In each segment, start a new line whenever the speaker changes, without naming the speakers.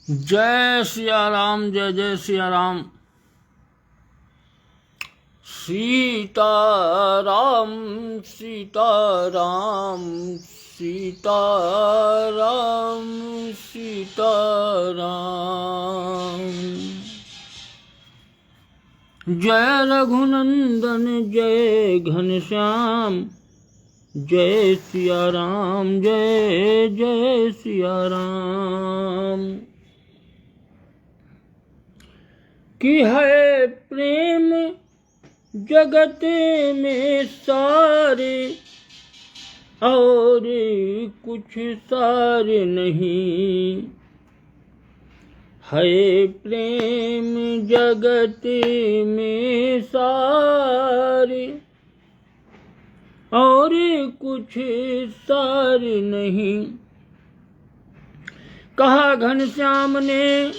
जय सिया राम, जय जय सिया राम। सीताराम सीताराम सीताराम सीताराम। जय रघुनंदन जय घनश्याम, जय सिया राम जय जय सिया राम। कि है प्रेम जगत में सारे, और कुछ सारे नहीं। है प्रेम जगत में सारे, और कुछ सारे नहीं। कहा घनश्याम ने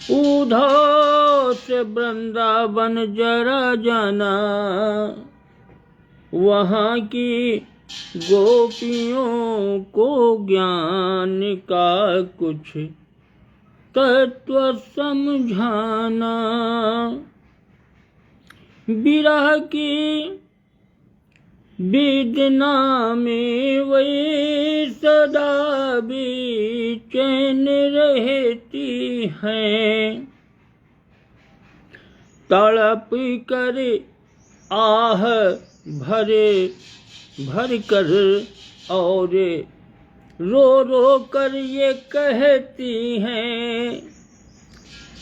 उद्धव से वृंदावन जरा जाना, वहाँ की गोपियों को ज्ञान का कुछ तत्व समझाना। विरह की वेदना में वे सदा बेचैन रहती हैं। तड़प कर आह भर कर और रो रो कर ये कहती हैं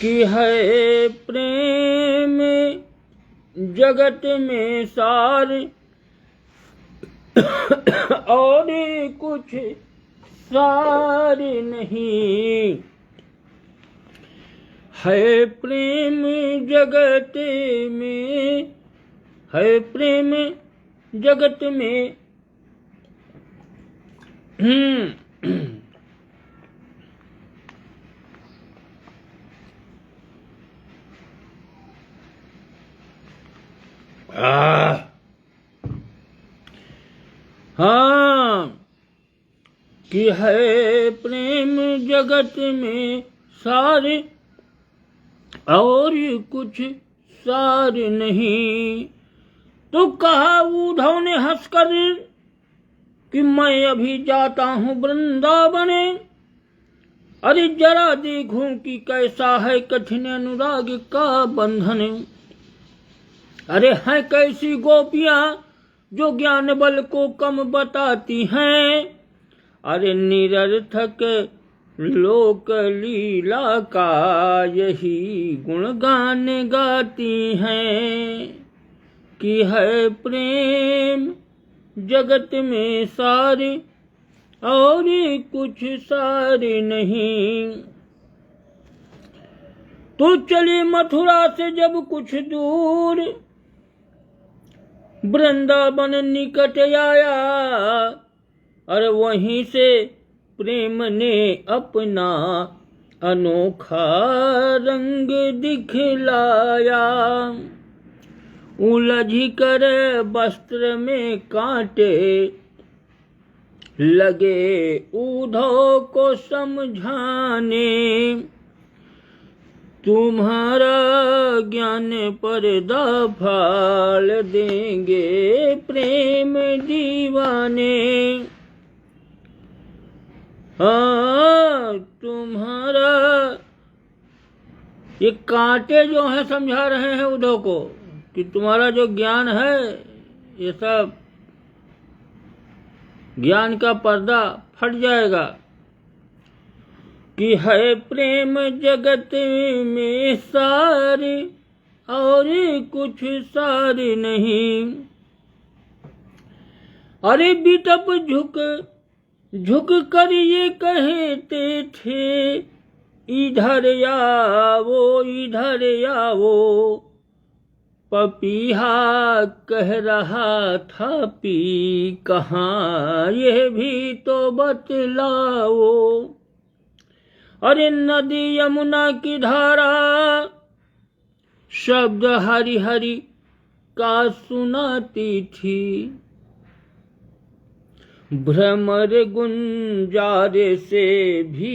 कि है प्रेम जगत में सार, और कुछ सारे नहीं। है प्रेम जगत में, है प्रेम जगत में हाँ, कि है प्रेम जगत में सारे, और कुछ सारे नहीं। तो कहा उद्धव ने हंसकर कि मैं अभी जाता हूँ वृंदावन। अरे जरा देखूं कि कैसा है कठिन अनुराग का बंधन। अरे हैं कैसी गोपियां जो ज्ञान बल को कम बताती हैं। अरे निरर्थक लोक लीला का यही गुणगान गाती हैं कि है प्रेम जगत में सारे, और कुछ सारे नहीं। तो चले मथुरा से जब कुछ दूर, वृंदावन निकट आया। और वहीं से प्रेम ने अपना अनोखा रंग दिखलाया। उलझ कर वस्त्र में कांटे लगे उद्धव को समझाने। तुम्हारा ज्ञान पर्दा फाड़ देंगे प्रेम दीवाने। हाँ, तुम्हारा ये कांटे जो है समझा रहे हैं उद्धव को कि तुम्हारा जो ज्ञान है ये सब ज्ञान का पर्दा फट जाएगा। कि है प्रेम जगत में सारे, और कुछ सारे नहीं। अरे बिटप झुक कर ये कहते थे, इधर आओ इधर आओ। पपीहा कह रहा था पी कहाँ, यह भी तो बतलाओ। अरे नदी यमुना की धारा शब्द हरि हरि का सुनाती थी। भ्रमर गुंजारे से भी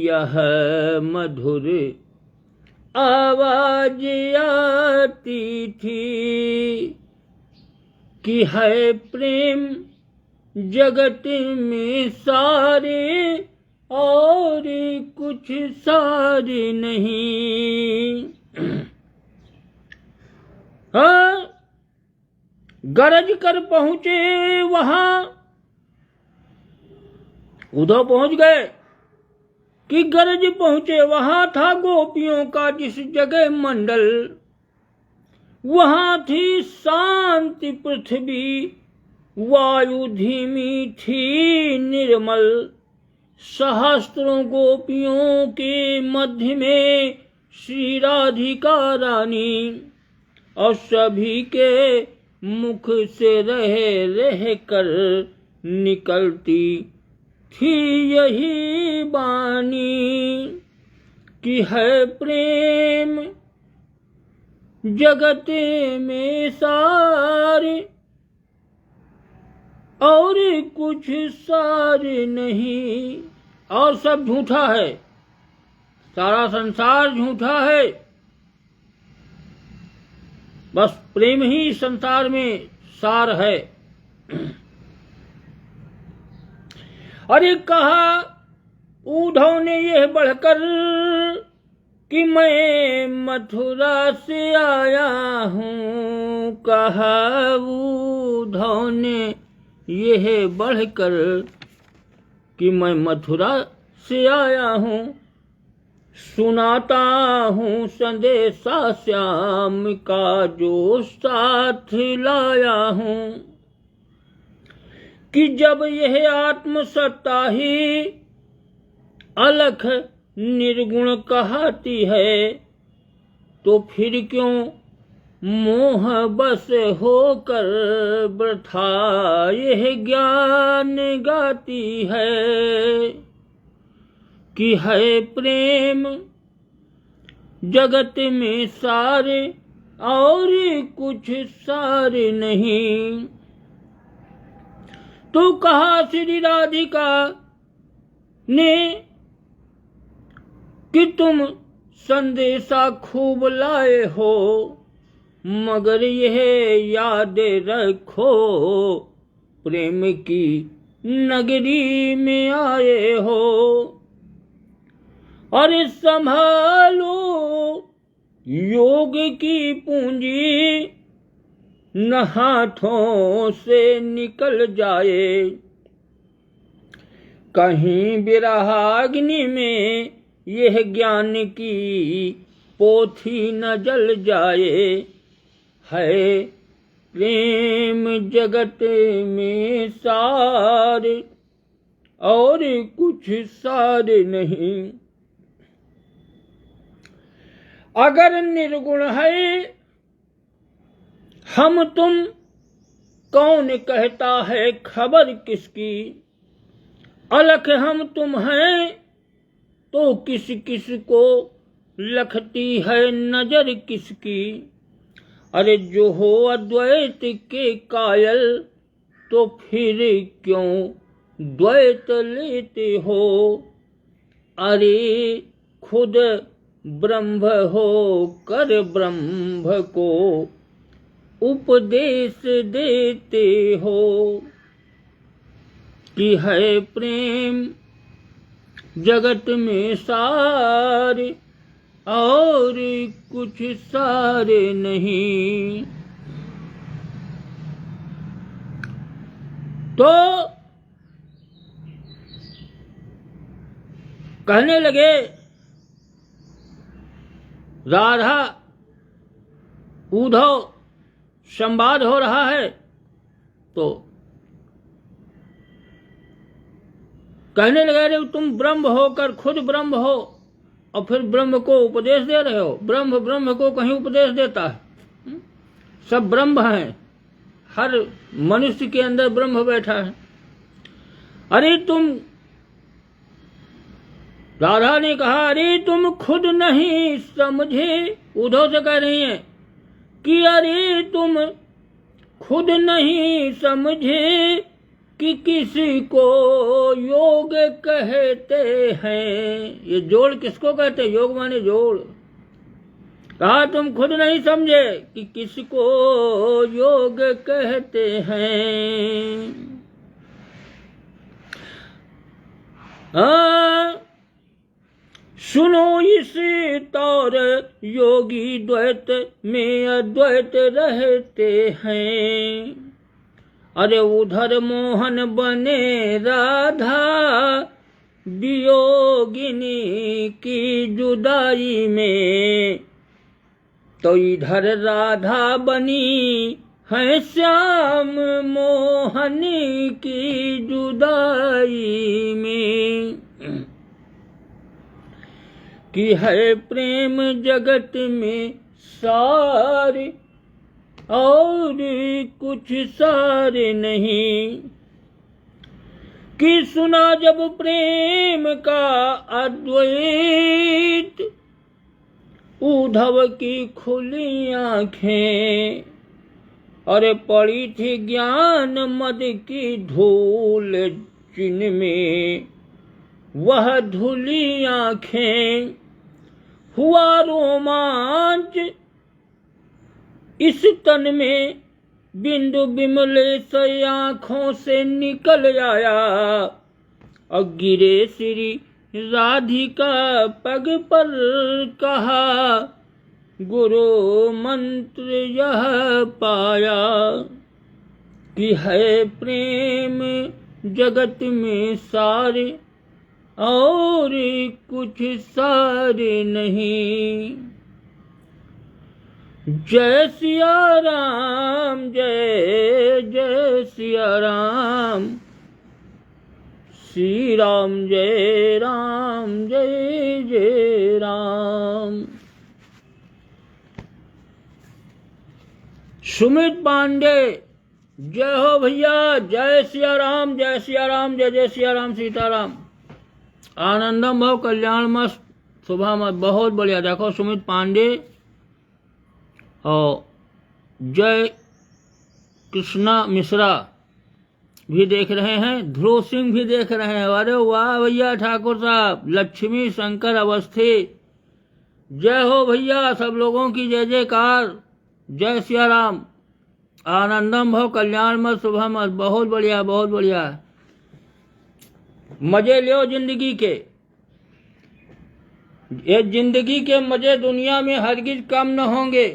यह मधुर आवाज आती थी कि है प्रेम जगत में सारे और कुछ सारे नहीं। हाँ, गरज कर पहुंचे वहां, उधर पहुंच गए कि गरज पहुंचे वहां था गोपियों का जिस जगह मंडल, वहां थी शांति पृथ्वी, वायु धीमी थी निर्मल, सहस्त्रों गोपियों के मध्य में श्री राधिका रानी, और सभी के मुख से रह कर निकलती थी यही बानी कि है प्रेम जगत में सारे और कुछ सारे नहीं। और सब झूठा है, सारा संसार झूठा है, बस प्रेम ही संसार में सार है। अरे कहा उद्धव ने यह बढ़कर कि मैं मथुरा से आया हूँ, कहा उद्धव ने यह बढ़कर कि मैं मथुरा से आया हूँ, सुनाता हूँ संदेशा श्याम का जो साथ लाया हूँ, कि जब यह आत्मसत्ता ही अलख निर्गुण कहती है, तो फिर क्यों मोह बस होकर वृथा यह ज्ञान गाती है कि है प्रेम जगत में सारे और कुछ सारे नहीं। तो कहा श्री राधिका ने कि तुम संदेशा खूब लाए हो, मगर यह याद रखो प्रेम की नगरी में आए हो, और संभालो योग की पूंजी न हाथों से निकल जाए, कहीं विरहाग्नि में यह ज्ञान की पोथी न जल जाए, है प्रेम जगत में सारे और कुछ सारे नहीं। अगर निर्गुण है हम तुम, कौन कहता है खबर किसकी, अलख हम तुम हैं तो किस किस को लखती है नजर किसकी। अरे जो हो अद्वैत के कायल, तो फिर क्यों द्वैत लेते हो। अरे खुद ब्रह्म हो कर ब्रह्म को उपदेश देते हो, कि है प्रेम जगत में सारे और कुछ सारे नहीं। तो कहने लगे राधा उद्धव संवाद हो रहा है, तो कहने लगे रे तुम ब्रह्म होकर खुद ब्रह्म हो और फिर ब्रह्म को उपदेश दे रहे हो। ब्रह्म ब्रह्म को कहीं उपदेश देता है? सब ब्रह्म हैं, हर मनुष्य के अंदर ब्रह्म बैठा है। अरे तुम, राधा ने कहा अरे तुम खुद नहीं समझे, उद्धव से कह रही हैं कि अरे तुम खुद नहीं समझे कि किसी को योग कहते हैं। ये जोड़ किसको कहते हैं? योग माने जोड़। कहा तुम खुद नहीं समझे कि किसको योग कहते हैं। सुनो इस तौर योगी द्वैत में अद्वैत रहते हैं। अरे उधर मोहन बने राधा वियोगिनी की जुदाई में, तो इधर राधा बनी है श्याम मोहन की जुदाई में। कि है प्रेम जगत में सारे और कुछ सारे नहीं। कि सुना जब प्रेम का अद्वैत, उद्धव की खुली आंखें। अरे पड़ी थी ज्ञान मद की धूल जिनमें, वह धुली आंखें। हुआ रोमांच इस तन में, बिंदु बिमलेश आंखों से निकल आया। और गिरे श्री राधिका पग पर, कहा गुरु मंत्र यह पाया। कि है प्रेम जगत में सारे और कुछ सारे नहीं। जय सिया राम, जय जय सिया राम। श्री राम जय राम, जय जय राम। सुमित पांडे, जय हो भैया। जय सिया राम, जय सिया राम, जय जय सिया राम, सीताराम। आनंदम भव कल्याण मस्त सुबह मत, बहुत बढ़िया। देखो सुमित पांडे और जय कृष्णा मिश्रा भी देख रहे हैं, ध्रुव सिंह भी देख रहे हैं। अरे वाह भैया ठाकुर साहब। लक्ष्मी शंकर अवस्थी, जय हो भैया। सब लोगों की जय जयकार। जय सिया राम। आनंदम भव कल्याण मत सुबह मत, बहुत बढ़िया बहुत बढ़िया। मजे लो जिंदगी के। ये जिंदगी के मजे दुनिया में हरगिज कम न होंगे,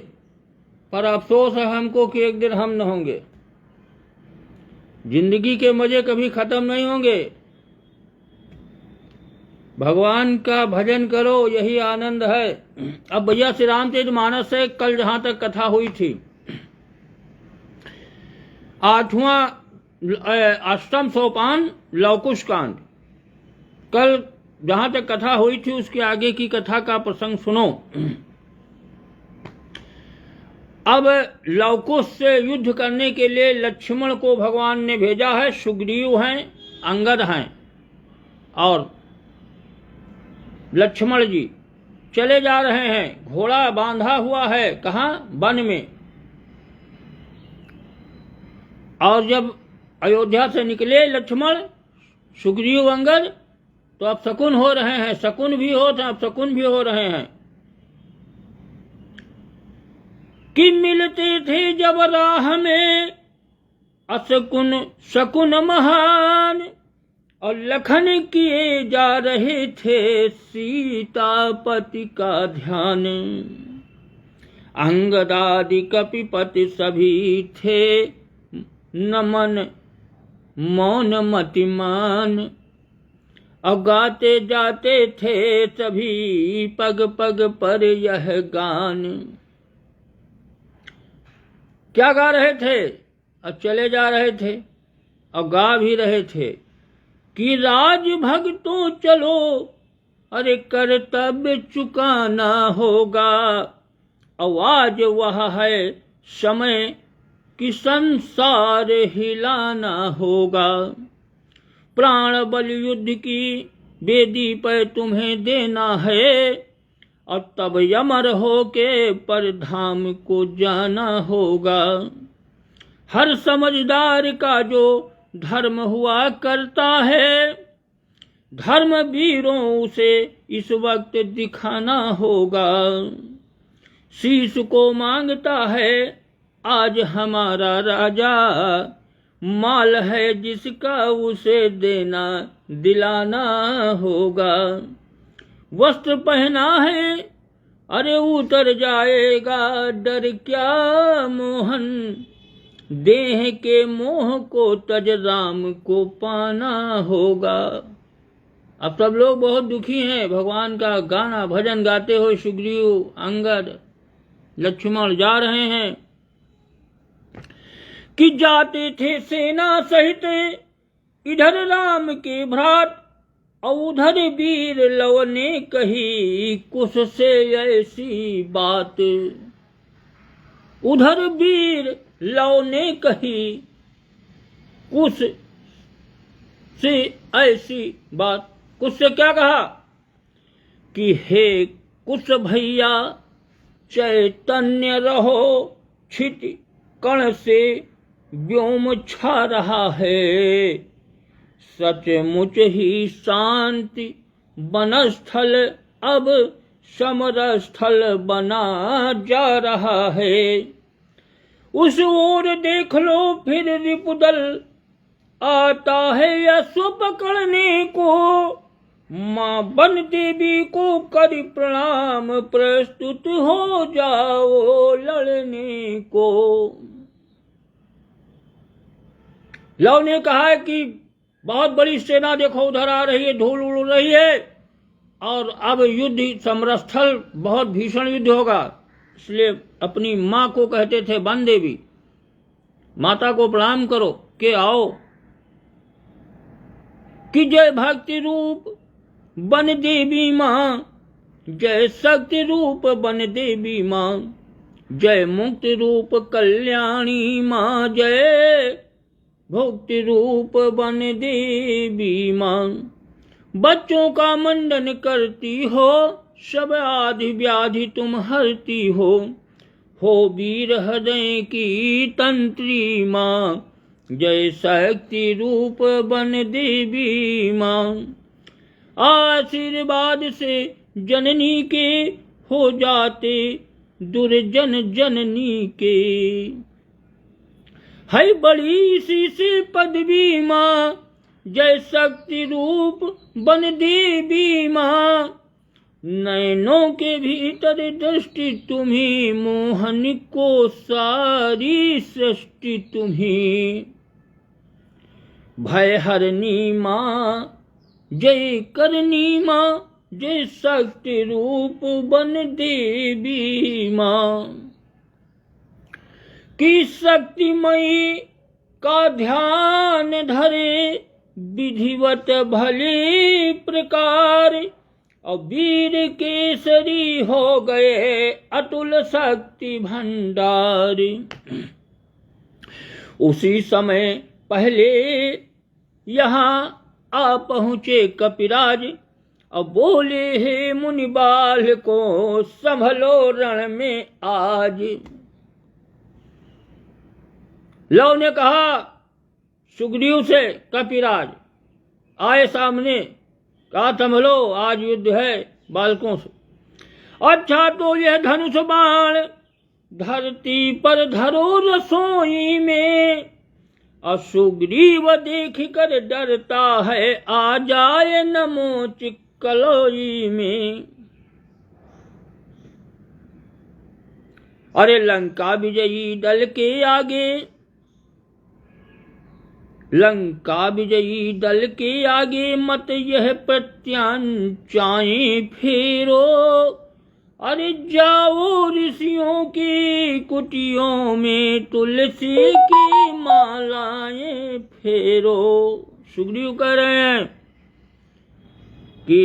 पर अफसोस है हमको कि एक दिन हम न होंगे। जिंदगी के मजे कभी खत्म नहीं होंगे। भगवान का भजन करो, यही आनंद है। अब भैया श्री रामचरितमानस से कल जहां तक कथा हुई थी, 8वां अष्टम सोपान लवकुश कांड, कल जहां तक कथा हुई थी उसके आगे की कथा का प्रसंग सुनो। अब लवकुश से युद्ध करने के लिए लक्ष्मण को भगवान ने भेजा है। सुग्रीव हैं, अंगद हैं और लक्ष्मण जी चले जा रहे हैं। घोड़ा बांधा हुआ है, कहाँ? वन में। और जब अयोध्या से निकले लक्ष्मण, सुग्रीव, अंगद, तो अब शकुन हो रहे हैं। शकुन भी हो, अब शकुन भी हो रहे हैं कि मिलते थे जब राह में अशकुन शकुन महान, और लखन किए जा रहे थे सीतापति का ध्यान। अंगदादि कपिपति सभी थे नमन मौन मतिमान, और गाते जाते थे सभी पग पग पर यह गान। क्या गा रहे थे? और चले जा रहे थे और गा भी रहे थे कि राज भक्तों चलो, अरे कर्तव्य चुकाना होगा। आवाज वह है समय कि संसार हिलाना होगा। प्राण बल युद्ध की वेदी पर तुम्हें देना है, और तब यमर होके परधाम को जाना होगा। हर समझदार का जो धर्म हुआ करता है। धर्म वीरों उसे इस वक्त दिखाना होगा। शीश को मांगता है आज हमारा राजा, माल है जिसका उसे देना दिलाना होगा। वस्त्र पहना है अरे उतर जाएगा डर क्या मोहन, देह के मोह को तज राम को पाना होगा। अब सब लोग बहुत दुखी हैं। भगवान का गाना भजन गाते हुए सुग्रीव, अंगद, लक्ष्मण जा रहे हैं कि जाते थे सेना सहित इधर राम के भ्रात, और उधर वीर लव ने कही कुश से ऐसी बात। उधर वीर लव ने कही कुश से ऐसी बात। कुश से क्या कहा कि हे कुश भैया चैतन्य रहो, छिति कण से व्योम छा रहा है। सचमुच ही शांति बनस्थल अब समर स्थल बना जा रहा है। उस ओर देख लो फिर रिपुदल आता है यशो पकड़ने को। मां बन देवी को कर प्रणाम, प्रस्तुत हो जाओ लड़ने को। लव ने कहा कि बहुत बड़ी सेना देखो उधर आ रही है, धूल उड़ रही है, और अब युद्ध समरस्थल बहुत भीषण युद्ध होगा। इसलिए अपनी माँ को कहते थे बन देवी, माता को प्रणाम करो के आओ कि जय भक्ति रूप बन देवी माँ, जय शक्ति रूप बन देवी माँ, जय मुक्ति रूप कल्याणी माँ, जय भक्ति रूप बन देवी माँ। बच्चों का मंडन करती हो, सब आदि व्याधि तुम हरती हो वीर हृदय की तंत्री माँ, जय शक्ति रूप बन देवी माँ। आशीर्वाद से जननी के हो जाते दुर्जन जननी के, है बड़ी सी से पदवी माँ, जय शक्ति रूप बन देवी माँ। नैनों के भीतर दृष्टि तुम्ही, मोहन को सारी सृष्टि तुम्ही। भय हरनी माँ जय करनी माँ, जय शक्ति रूप बन देवी माँ। कि शक्तिमयी का ध्यान धरे विधिवत भले प्रकार, और वीर केसरी हो गए अतुल शक्ति भंडार। उसी समय पहले यहाँ आ पहुँचे कपिराज, और बोले हे मुनि बाल को संभलो रण में आज। लव ने कहा सुग्रीव से, कपिराज आए सामने, कहा संभलो आज युद्ध है बालकों से। अच्छा तो यह धनुष बाण धरती पर धरो रसोई में, और सुग्रीव देख कर डरता है आ जाए नमोच कलोई में। अरे लंका विजयी दल के आगे, लंका विजयी दल के आगे मत यह प्रत्याचाएं फेरो। अरे जाओ ऋषियों की कुटियों में तुलसी की मालाएं फेरो। सुग्रीव कह रहे हैं कि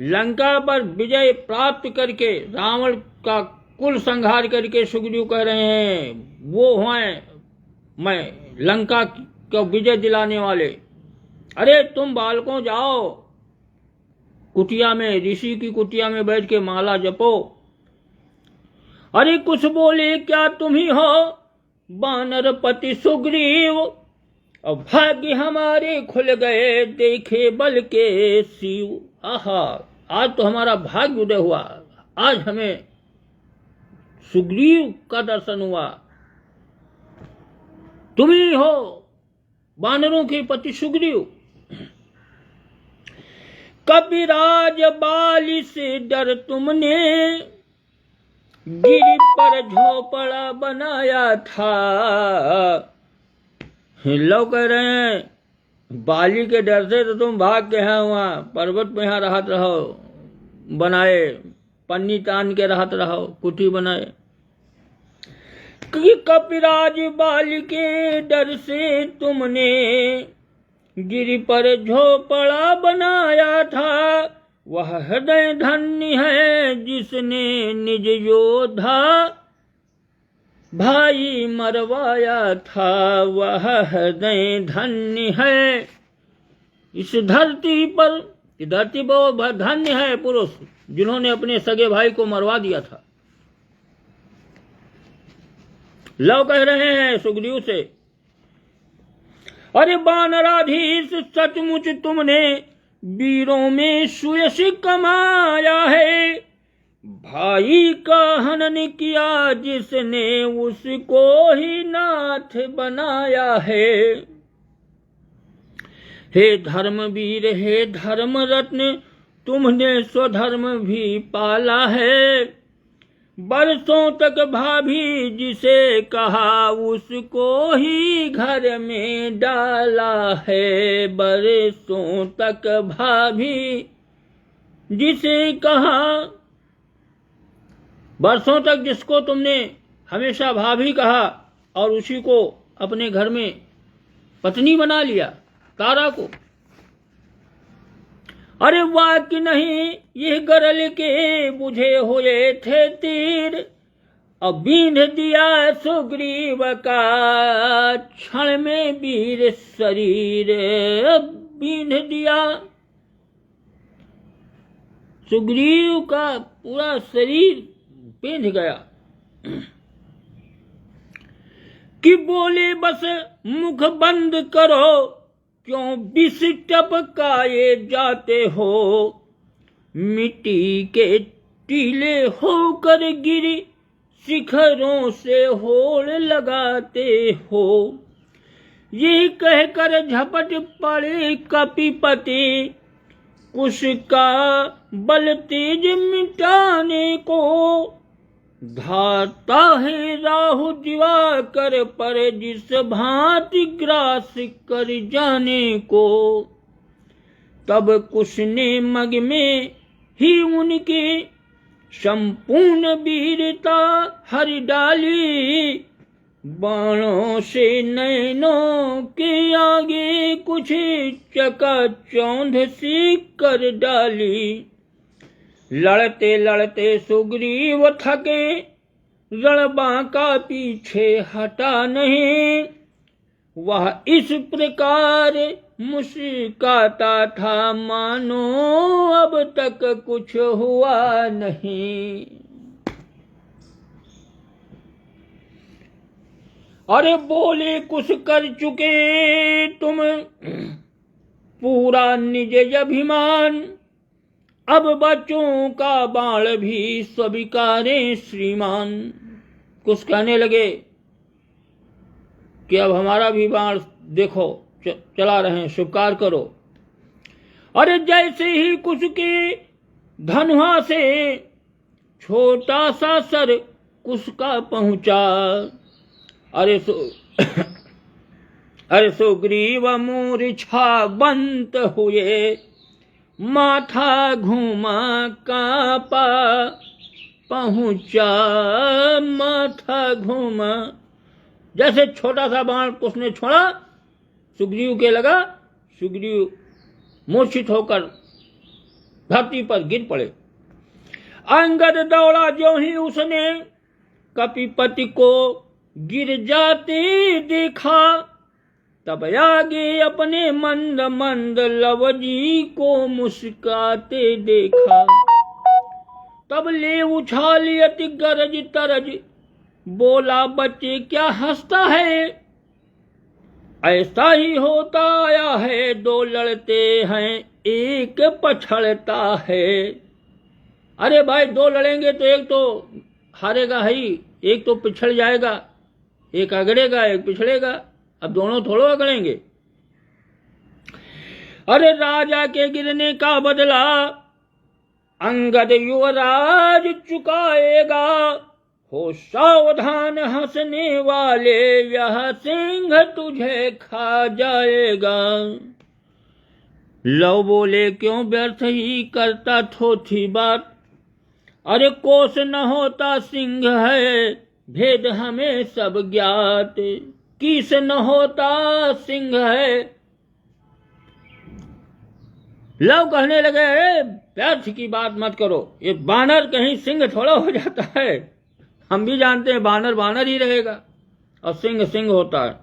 लंका पर विजय प्राप्त करके, रावण का कुल संहार करके सुग्रीव कह रहे हैं वो हैं मैं लंका को विजय दिलाने वाले। अरे तुम बालकों जाओ कुटिया में, ऋषि की कुटिया में बैठ के माला जपो। अरे कुछ बोले क्या तुम ही हो वानरपति सुग्रीव, और भाग्य हमारे खुल गए देखे बल के शिव। आहा, आज तो हमारा भाग्य उदय हुआ, आज हमें सुग्रीव का दर्शन हुआ। तुम ही हो वानरों के पति सुग्रीव। कपिराज बाली से डर तुमने गिरी पर झोपड़ा बनाया था। लोग कह रहे हैं बाली के डर से तो तुम भाग के यहाँ वहां पर्वत पे यहाँ रहत रहो, बनाए पन्नी तान के रहत रहो, कुटी बनाए। कि कपिराज बाली के डर से तुमने गिरी पर झोपड़ा बनाया था। वह हृदय धन्य है जिसने निज योद्धा भाई मरवाया था। वह हृदय धन्य है इस धरती पर, धरती पर धन्य है पुरुष जिन्होंने अपने सगे भाई को मरवा दिया था। लव कह रहे हैं सुग्रीव से, अरे वानराधीश सचमुच तुमने वीरों में सुयश कमाया है। भाई का हनन किया जिसने उसको ही नाथ बनाया है। हे धर्मवीर हे धर्म रत्न तुमने स्वधर्म भी पाला है। बरसों तक भाभी जिसे कहा उसको ही घर में डाला है। बरसों तक भाभी जिसे कहा, बरसों तक जिसको तुमने हमेशा भाभी कहा और उसी को अपने घर में पत्नी बना लिया, तारा को। अरे वाक्य नहीं ये गरल के बुझे हुए थे तीर। अब बींध दिया सुग्रीव का क्षण में वीर शरीर। बींध दिया सुग्रीव का पूरा शरीर बींध गया। कि बोले बस मुख बंद करो क्यों विष टपकाए जाते हो। मिट्टी के टीले होकर गिरी शिखरों से होड़ लगाते हो। ये कहकर झपट पड़े कपिपति कुश का बल तेज मिटाने को। धाता है राहु दिवाकर पर जिस भांति ग्रास कर जाने को। तब कुश ने मग में ही उनके संपूर्ण वीरता हर डाली। बाणों से नैनों के आगे कुछ चकाचौंध सी कर डाली। लड़ते लड़ते सुग्रीव थके रणबांका पीछे हटा नहीं। वह इस प्रकार मुस्कुराता था मानो अब तक कुछ हुआ नहीं। अरे बोले कुछ कर चुके तुम पूरा निज अभिमान। अब बच्चों का बाण भी स्वीकारे श्रीमान। कुछ कहने लगे कि अब हमारा भी बाण देखो चला रहे हैं, स्वीकार करो। अरे जैसे ही कुछ के धनुहा से छोटा सा सर कुछ का पहुंचा। अरे सुग्रीव मूर्छावंत हुए माथा घूमा कांपा पहुंचा। माथा घूमा जैसे छोटा सा बाण उसने छोड़ा सुग्रीव के लगा। सुग्रीव मूर्छित होकर धरती पर गिर पड़े। अंगद दौड़ा जो ही उसने कपिपति को गिर जाते देखा। तब आगे अपने मंद मंद लव जी को मुस्काते देखा। तब ले उछाली अति गरज तरज बोला बच्चे क्या हंसता है। ऐसा ही होता आया है, दो लड़ते हैं एक पछड़ता है। अरे भाई, दो लड़ेंगे तो एक तो हारेगा ही, एक तो पिछड़ जाएगा, एक अगड़ेगा एक पिछड़ेगा। अब दोनों थोड़ो अगड़ेंगे। अरे राजा के गिरने का बदला अंगद युवराज चुकाएगा, हो सावधान हंसने वाले, यह सिंह तुझे खा जाएगा। लव बोले क्यों व्यर्थ ही करता थोथी बात, अरे कोस न होता सिंह है, भेद हमें सब ज्ञात। किस न होता सिंह है। लव कहने लगे, व्यर्थ की बात मत करो, ये बानर कहीं सिंह थोड़ा हो जाता है। हम भी जानते हैं बानर बानर ही रहेगा और सिंह सिंह होता है।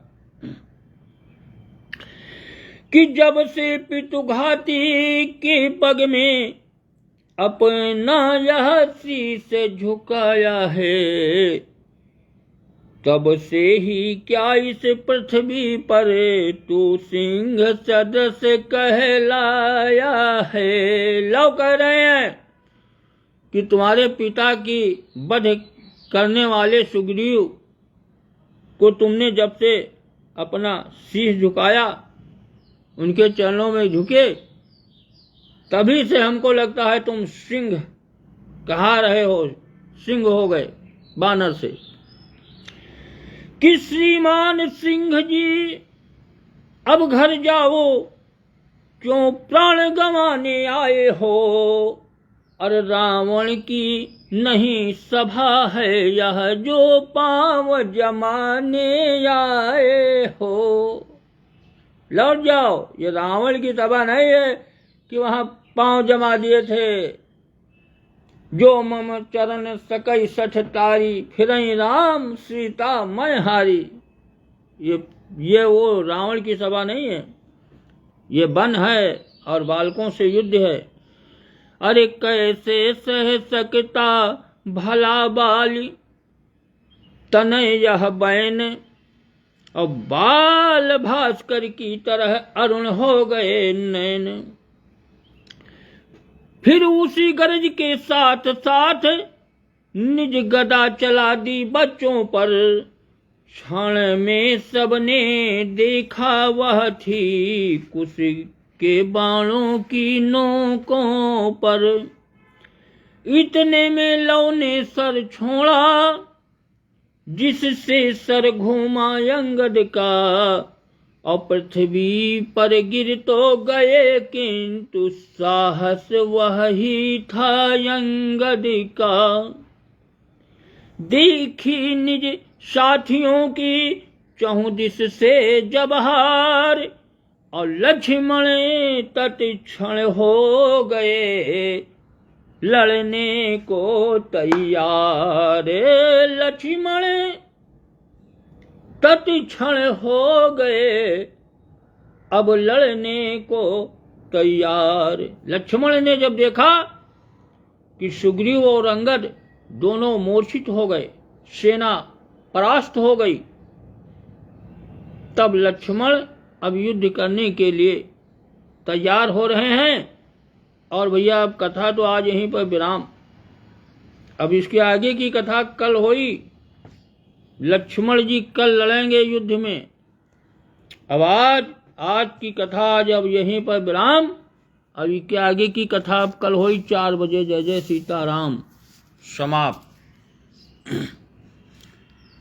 कि जब से पितुघाती के पग में अपना यह शीश झुकाया है, तब से ही क्या इस पृथ्वी पर तू सिंह सदस्य कहलाया है। लव कह रहे हैं कि तुम्हारे पिता की वध करने वाले सुग्रीव को तुमने जब से अपना शीश झुकाया, उनके चरणों में झुके, तभी से हमको लगता है तुम सिंह कहा रहे हो, सिंह हो गए बानर से। कि श्रीमान सिंह जी अब घर जाओ, क्यों प्राण गंवाने आए हो। और रावण की नहीं सभा है यह, जो पांव जमाने आए हो। लौट जाओ, ये रावण की सभा नहीं है कि वहां पांव जमा दिए थे। जो मम चरण सकई सठ तारी, फिरई राम सीता मैं हारी। ये वो रावण की सभा नहीं है, ये वन है और बालकों से युद्ध है। अरे कैसे सह सकता भला बाली, तनय यह बैन, और बाल भास्कर की तरह अरुण हो गए नैन। फिर उसी गरज के साथ साथ निज गदा चला दी बच्चों पर, क्षण में सबने देखा वह थी कुश के बाणों की नोकों पर। इतने में लव ने सर छोड़ा, जिससे सर घूमा अंगद का, और पृथ्वी पर गिर तो गए, किंतु साहस वह ही था अंगद का। देखी निज साथियों की चहुदिश से जब हार, और लक्ष्मण तत्क्षण हो गए लड़ने को तैयार। लक्ष्मण तत्क्षण हो गए अब लड़ने को तैयार। लक्ष्मण ने जब देखा कि सुग्रीव और अंगद दोनों मूर्छित हो गए, सेना परास्त हो गई, तब लक्ष्मण अब युद्ध करने के लिए तैयार हो रहे हैं। और भैया अब कथा तो आज यहीं पर विराम, अब इसके आगे की कथा कल होई। लक्ष्मण जी कल लड़ेंगे युद्ध में। अब आज की कथा आज अब यहीं पर विराम। अब इसके आगे की कथा अब कल होई 4 बजे। जय जय सीताराम। समाप्त।